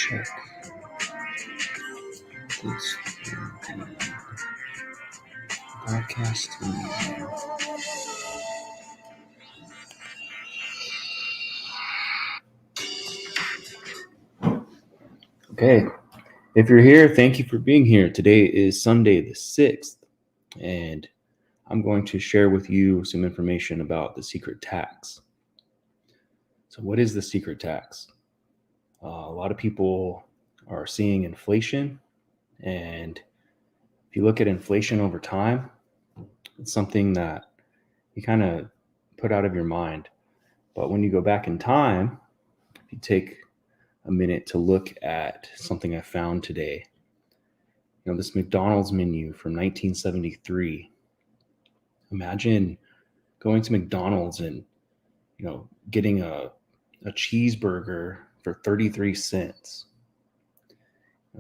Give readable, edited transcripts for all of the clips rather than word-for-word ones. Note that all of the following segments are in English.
Check this podcasting. Okay, if you're here, thank you for being here. Today is Sunday the 6th, and I'm going to share with you some information about the secret tax. So, what is the secret tax? A lot of people are seeing inflation, and if you look at inflation over time, it's something that you kind of put out of your mind. But when you go back in time, if you take a minute to look at something I found today, this McDonald's menu from 1973. Imagine going to McDonald's and, getting a cheeseburger for 33 cents.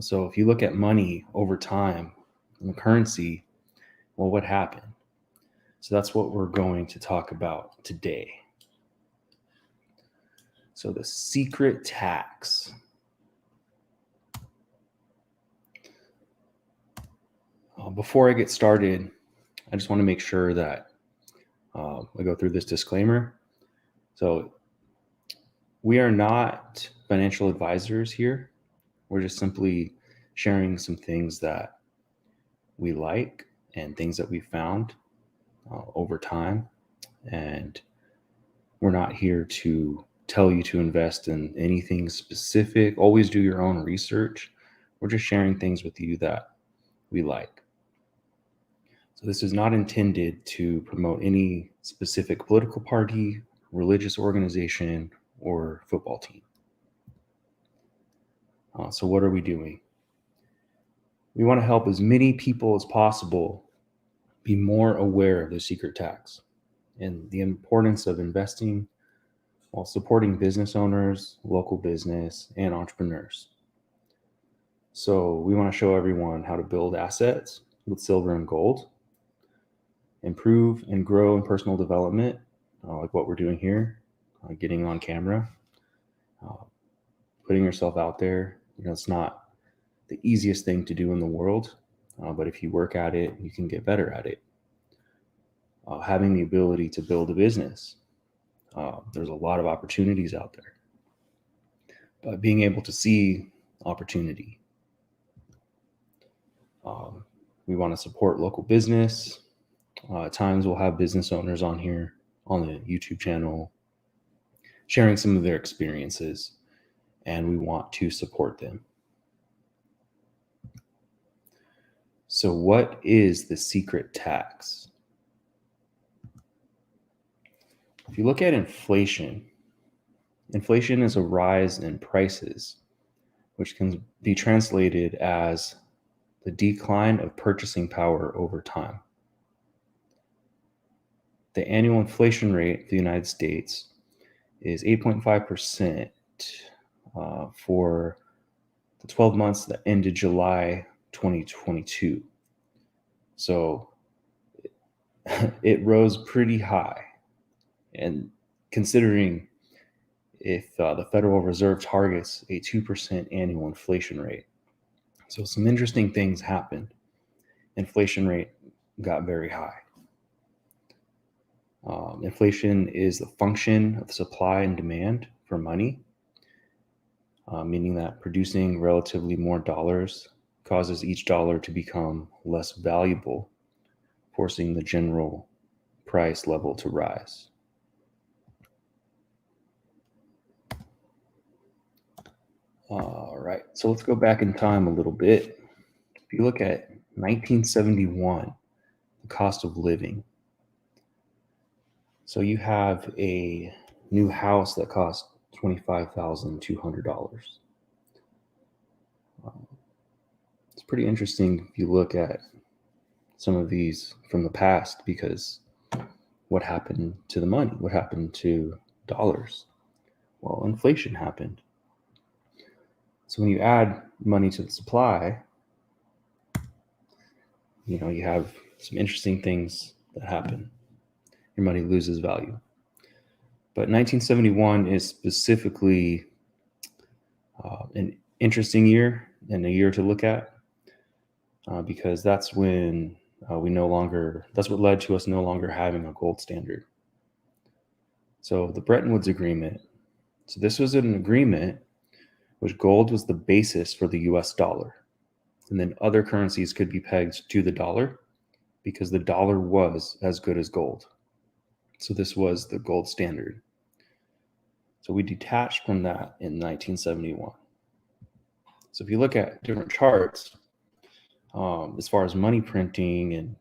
So if you look at money over time and the currency, well, what happened? So that's what we're going to talk about today. So the secret tax. Before I get started, I just want to make sure that I go through this disclaimer. So we are not financial advisors here. We're just simply sharing some things that we like and things that we found over time. And we're not here to tell you to invest in anything specific. Always do your own research. We're just sharing things with you that we like. So this is not intended to promote any specific political party, religious organization, or football team. So what are we doing? We want to help as many people as possible be more aware of the secret tax and the importance of investing while supporting business owners, local business, and entrepreneurs. So we want to show everyone how to build assets with silver and gold, improve and grow in personal development, like what we're doing here, getting on camera, putting yourself out there. It's not the easiest thing to do in the world, but if you work at it, you can get better at it. Having the ability to build a business. There's a lot of opportunities out there. But being able to see opportunity. We want to support local business. At times we'll have business owners on here on the YouTube channel sharing some of their experiences, and we want to support them. So what is the secret tax? If you look at inflation is a rise in prices, which can be translated as the decline of purchasing power over time. The annual inflation rate of the United States is 8.5% for the 12 months that ended July 2022. So it rose pretty high. And considering if the Federal Reserve targets a 2% annual inflation rate. So some interesting things happened. Inflation rate got very high. Inflation is the function of supply and demand for money, meaning that producing relatively more dollars causes each dollar to become less valuable, forcing the general price level to rise. All right, so let's go back in time a little bit. If you look at 1971, the cost of living. So you have a new house that costs $25,200. It's pretty interesting if you look at some of these from the past, because what happened to the money? What happened to dollars? Well, inflation happened. So when you add money to the supply, you have some interesting things that happen. Your money loses value. But 1971 is specifically an interesting year and a year to look at because that's when that's what led to us no longer having a gold standard. So the Bretton Woods Agreement. So this was an agreement which gold was the basis for the US dollar. And then other currencies could be pegged to the dollar because the dollar was as good as gold. So this was the gold standard. So we detached from that in 1971. So if you look at different charts, as far as money printing and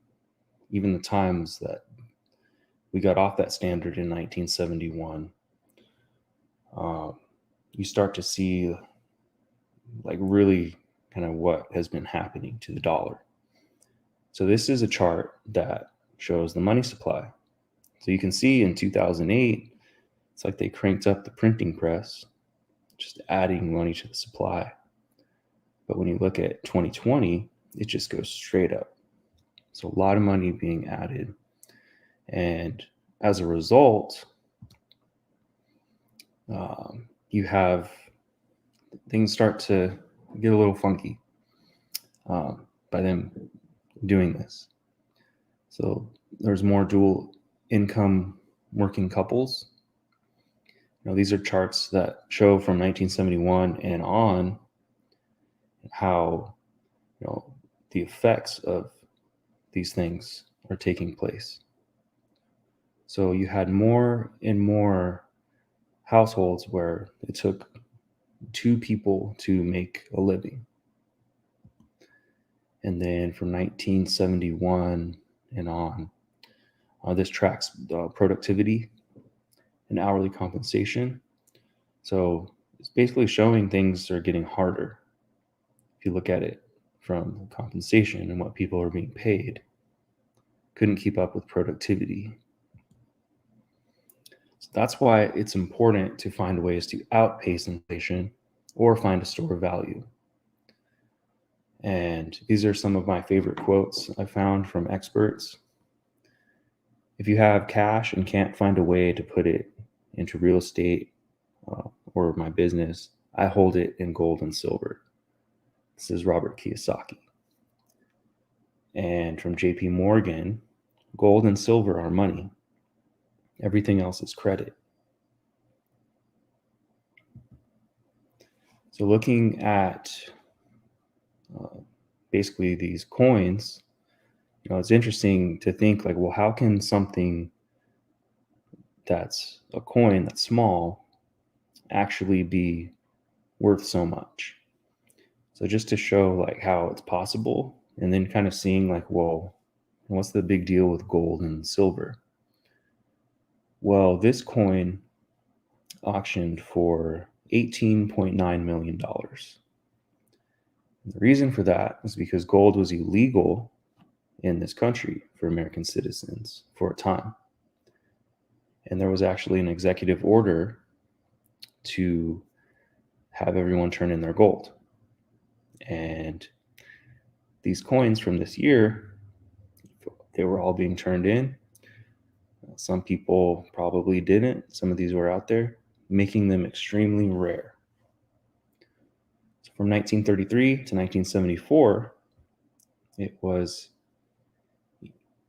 even the times that we got off that standard in 1971, you start to see like really kind of what has been happening to the dollar. So this is a chart that shows the money supply. So you can see in 2008, it's like they cranked up the printing press, just adding money to the supply. But when you look at 2020, it just goes straight up. So a lot of money being added. And as a result, you have things start to get a little funky by them doing this. So there's more dual income working couples. These are charts that show from 1971 and on how the effects of these things are taking place. So you had more and more households where it took 2 people to make a living. And then from 1971 and on, this tracks productivity and hourly compensation. So it's basically showing things are getting harder. If you look at it from compensation and what people are being paid, couldn't keep up with productivity. So that's why it's important to find ways to outpace inflation or find a store of value. And these are some of my favorite quotes I found from experts. If you have cash and can't find a way to put it into real estate or my business, I hold it in gold and silver. This is Robert Kiyosaki. And from JP Morgan, gold and silver are money. Everything else is credit. So looking at basically these coins, it's interesting to think like, well, how can something that's a coin that's small actually be worth so much? So just to show like how it's possible, and then kind of seeing like, well, what's the big deal with gold and silver? Well, this coin auctioned for $18.9 million. The reason for that is because gold was illegal in this country for American citizens for a time. And there was actually an executive order to have everyone turn in their gold. And these coins from this year, they were all being turned in. Some people probably didn't. Some of these were out there, making them extremely rare. So from 1933 to 1974, it was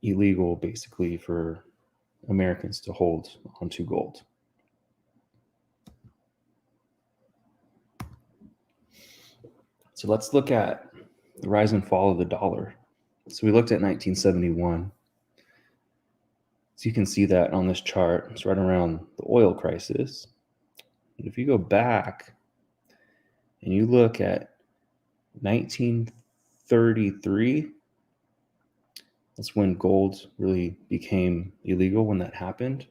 illegal basically for Americans to hold onto gold. So let's look at the rise and fall of the dollar. So we looked at 1971. So you can see that on this chart. It's right around the oil crisis. And if you go back and you look at 1933, that's when gold really became illegal, when that happened.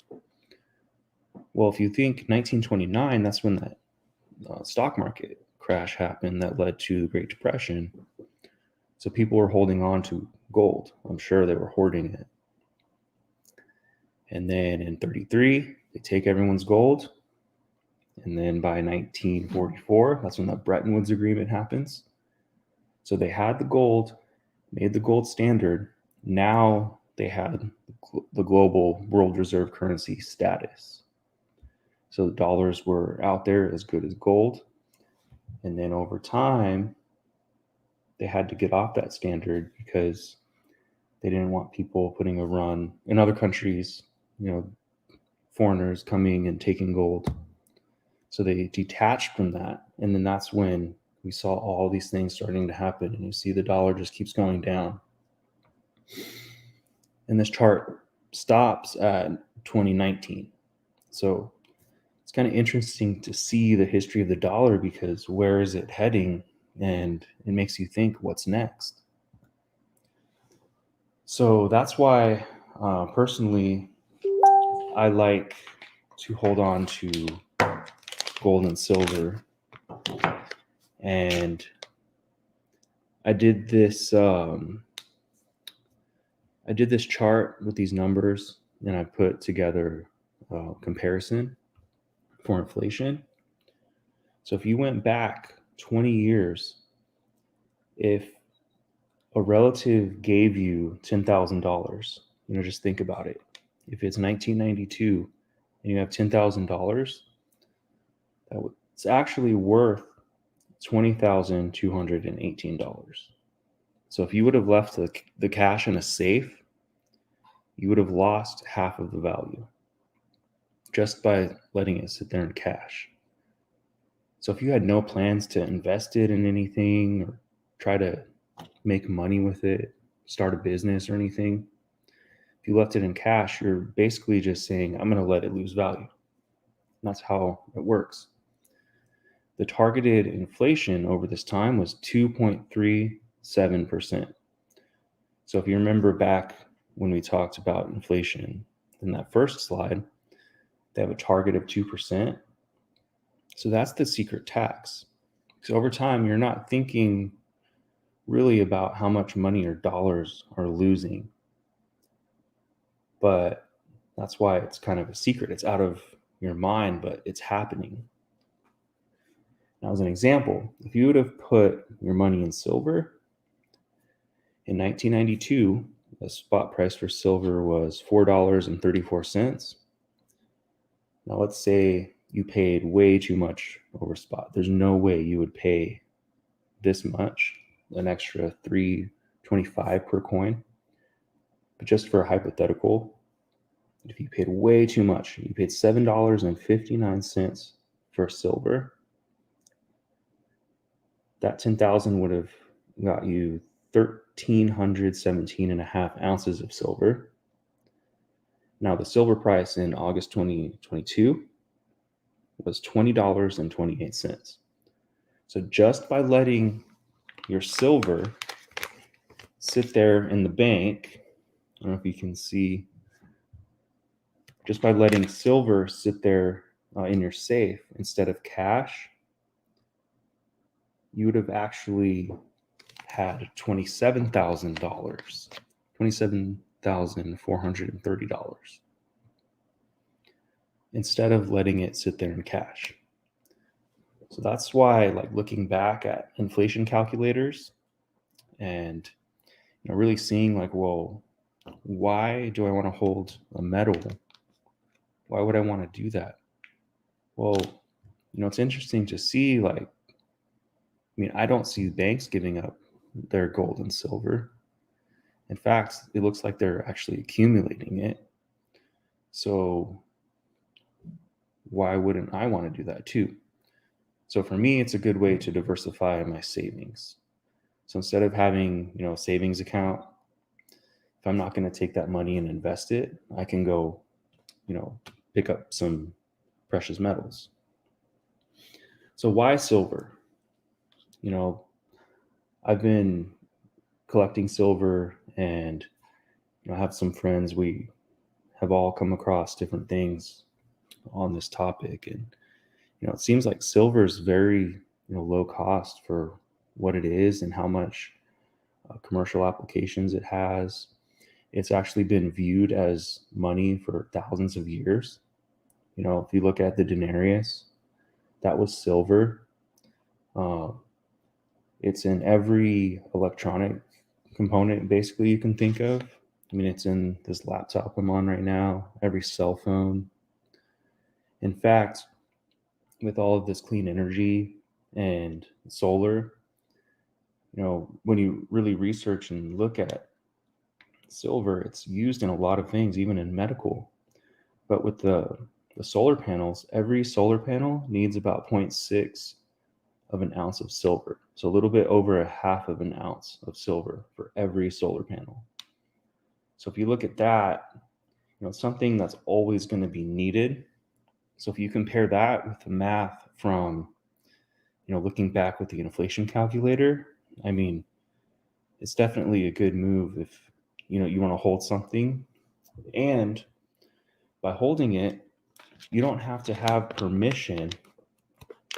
Well, if you think 1929, that's when that stock market crash happened that led to the Great Depression. So people were holding on to gold. I'm sure they were hoarding it. And then in 33, they take everyone's gold. And then by 1944, that's when the Bretton Woods Agreement happens. So they had the gold, made the gold standard. Now they had the global world reserve currency status. So the dollars were out there as good as gold. And then over time, they had to get off that standard because they didn't want people putting a run in other countries, foreigners coming and taking gold. So they detached from that. And then that's when we saw all these things starting to happen. And you see the dollar just keeps going down. And this chart stops at 2019. So it's kind of interesting to see the history of the dollar, because where is it heading? And it makes you think, what's next? So that's why personally, I like to hold on to gold and silver. And I did this chart with these numbers, and I put together a comparison for inflation. So if you went back 20 years, if a relative gave you $10,000, just think about it. If it's 1992 and you have $10,000, it's actually worth $20,218. So if you would have left the cash in a safe, you would have lost half of the value just by letting it sit there in cash. So if you had no plans to invest it in anything or try to make money with it, start a business or anything, if you left it in cash, you're basically just saying, I'm going to let it lose value. And that's how it works. The targeted inflation over this time was 2.37%. So if you remember back when we talked about inflation in that first slide, they have a target of 2%. So that's the secret tax. So over time, you're not thinking really about how much money or dollars are losing. But that's why it's kind of a secret. It's out of your mind, but it's happening. Now, as an example, if you would have put your money in silver, in 1992, the spot price for silver was $4.34. Now, let's say you paid way too much over spot. There's no way you would pay this much, an extra $3.25 per coin. But just for a hypothetical, if you paid way too much, you paid $7.59 for silver, that 10,000 would have got you 1,317 and a half ounces of silver. Now, the silver price in August 2022 was $20.28. So just by letting your silver sit there in the bank, I don't know if you can see, just by letting silver sit there in your safe instead of cash, you would have actually had $27,000, $27,430, instead of letting it sit there in cash. So that's why, like, looking back at inflation calculators and really seeing like, well, why do I want to hold a metal? Why would I want to do that? Well, it's interesting to see, like, I don't see banks giving up their gold and silver. In fact, it looks like they're actually accumulating it. So why wouldn't I want to do that too? So for me, it's a good way to diversify my savings. So instead of having, a savings account, if I'm not going to take that money and invest it, I can go, pick up some precious metals. So why silver? I've been collecting silver, and I have some friends. We have all come across different things on this topic, and it seems like silver is very low cost for what it is and how much commercial applications it has. It's actually been viewed as money for thousands of years. If you look at the denarius, that was silver. It's in every electronic component basically you can think of. It's in this laptop I'm on right now, every cell phone. In fact, with all of this clean energy and solar, when you really research and look at silver, it's used in a lot of things, even in medical. But with the solar panels, every solar panel needs about 0.6 of an ounce of silver. So a little bit over a half of an ounce of silver for every solar panel. So if you look at that, something that's always going to be needed. So if you compare that with the math from, looking back with the inflation calculator, it's definitely a good move if, you want to hold something. And by holding it, you don't have to have permission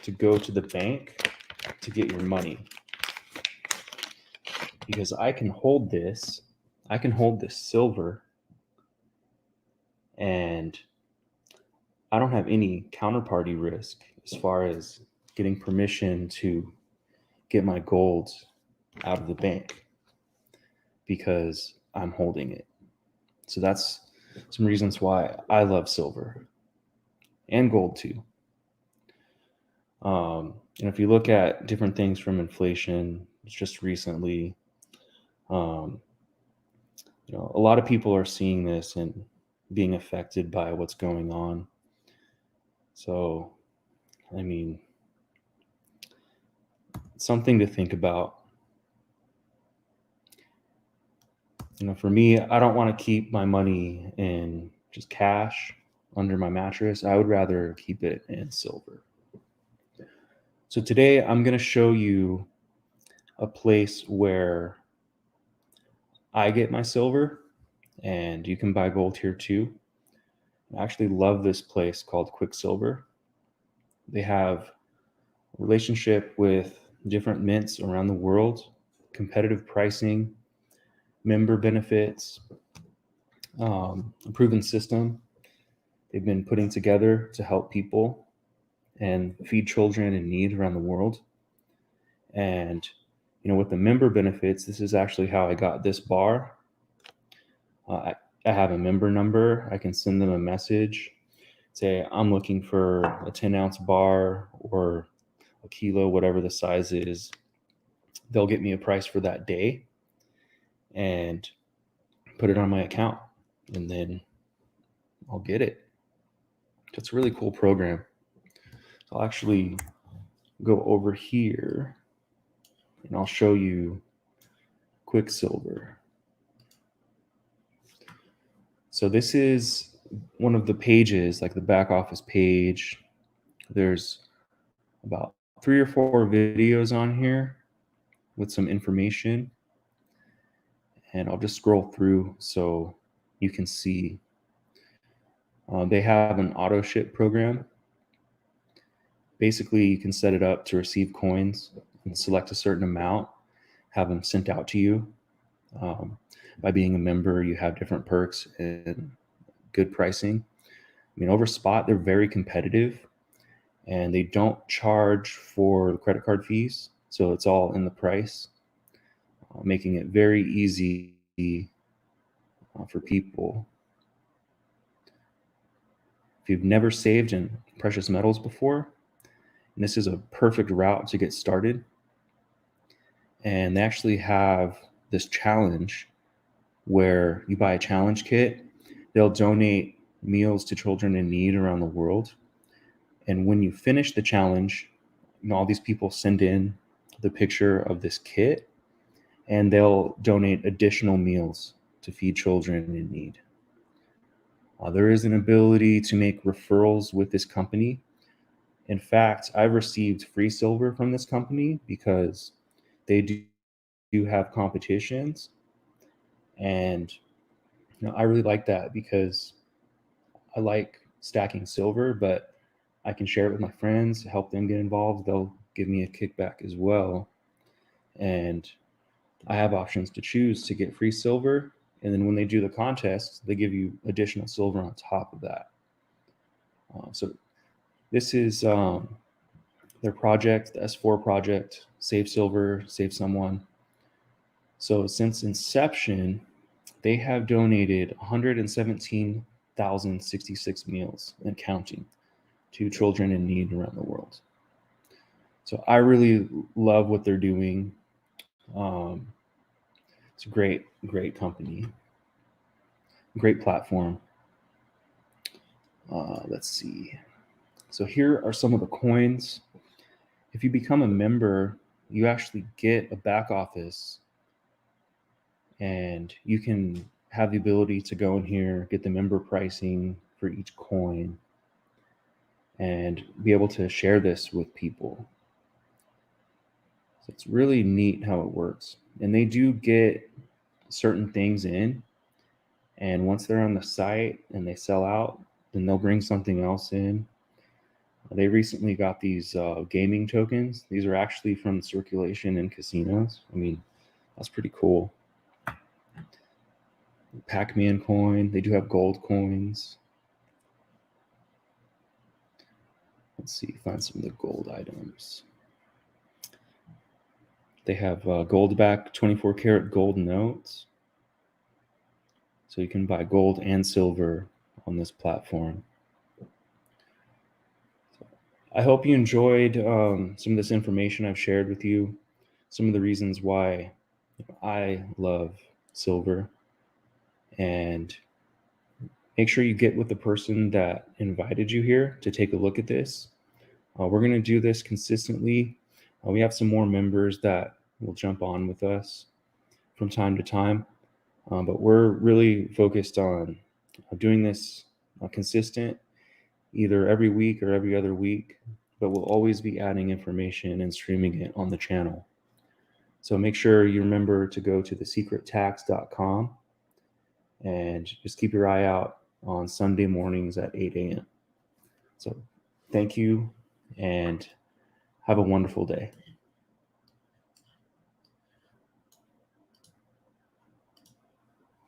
to go to the bank to get your money. Because I can hold this silver, and I don't have any counterparty risk as far as getting permission to get my gold out of the bank, because I'm holding it. So that's some reasons why I love silver and gold too. And if you look at different things from inflation, just recently, um, a lot of people are seeing this and being affected by what's going on. So, I mean, something to think about. For me, I don't want to keep my money in just cash under my mattress. I would rather keep it in silver. So today I'm going to show you a place where I get my silver, and you can buy gold here too. I actually love this place called Quicksilver. They have a relationship with different mints around the world, competitive pricing, member benefits, a proven system they've been putting together to help people and feed children in need around the world. And with the member benefits, this is actually how I got this bar. I have a member number. I can send them a message, say I'm looking for a 10-ounce bar or a kilo, whatever the size is. They'll get me a price for that day and put it on my account, and then I'll get it. It's a really cool program. So I'll actually go over here and I'll show you Quicksilver. So this is one of the pages, like the back office page. There's about 3 or 4 videos on here with some information. And I'll just scroll through so you can see. They have an auto ship program. Basically, you can set it up to receive coins and select a certain amount, have them sent out to you. By being a member, you have different perks and good pricing. Over Spot, they're very competitive, and they don't charge for credit card fees, so it's all in the price, making it very easy for people. If you've never saved in precious metals before, and this is a perfect route to get started. And they actually have this challenge where you buy a challenge kit, they'll donate meals to children in need around the world. And when you finish the challenge, all these people send in the picture of this kit, and they'll donate additional meals to feed children in need. There is an ability to make referrals with this company. In fact, I've received free silver from this company because they do have competitions. And I really like that because I like stacking silver, but I can share it with my friends, help them get involved. They'll give me a kickback as well. And I have options to choose to get free silver. And then when they do the contest, they give you additional silver on top of that. So this is their project, the S4 project, Save Silver, Save Someone. So since inception, they have donated 117,066 meals and counting to children in need around the world. So I really love what they're doing. It's a great company, great platform. Let's see. So here are some of the coins. If you become a member, you actually get a back office, and you can have the ability to go in here, get the member pricing for each coin, and be able to share this with people. So it's really neat how it works. And they do get certain things in, and once they're on the site and they sell out, then they'll bring something else in. They recently got these gaming tokens. These are actually from circulation in casinos. That's pretty cool. Pac-Man coin. They do have gold coins. Let's see, find some of the gold items. They have gold back 24 karat gold notes. So you can buy gold and silver on this platform. I hope you enjoyed some of this information I've shared with you, some of the reasons why I love silver. And make sure you get with the person that invited you here to take a look at this. We're going to do this consistently. We have some more members that will jump on with us from time to time, but we're really focused on doing this consistent, either every week or every other week, but we'll always be adding information and streaming it on the channel. So make sure you remember to go to thesecrettax.com and just keep your eye out on Sunday mornings at 8 a.m. So thank you and have a wonderful day.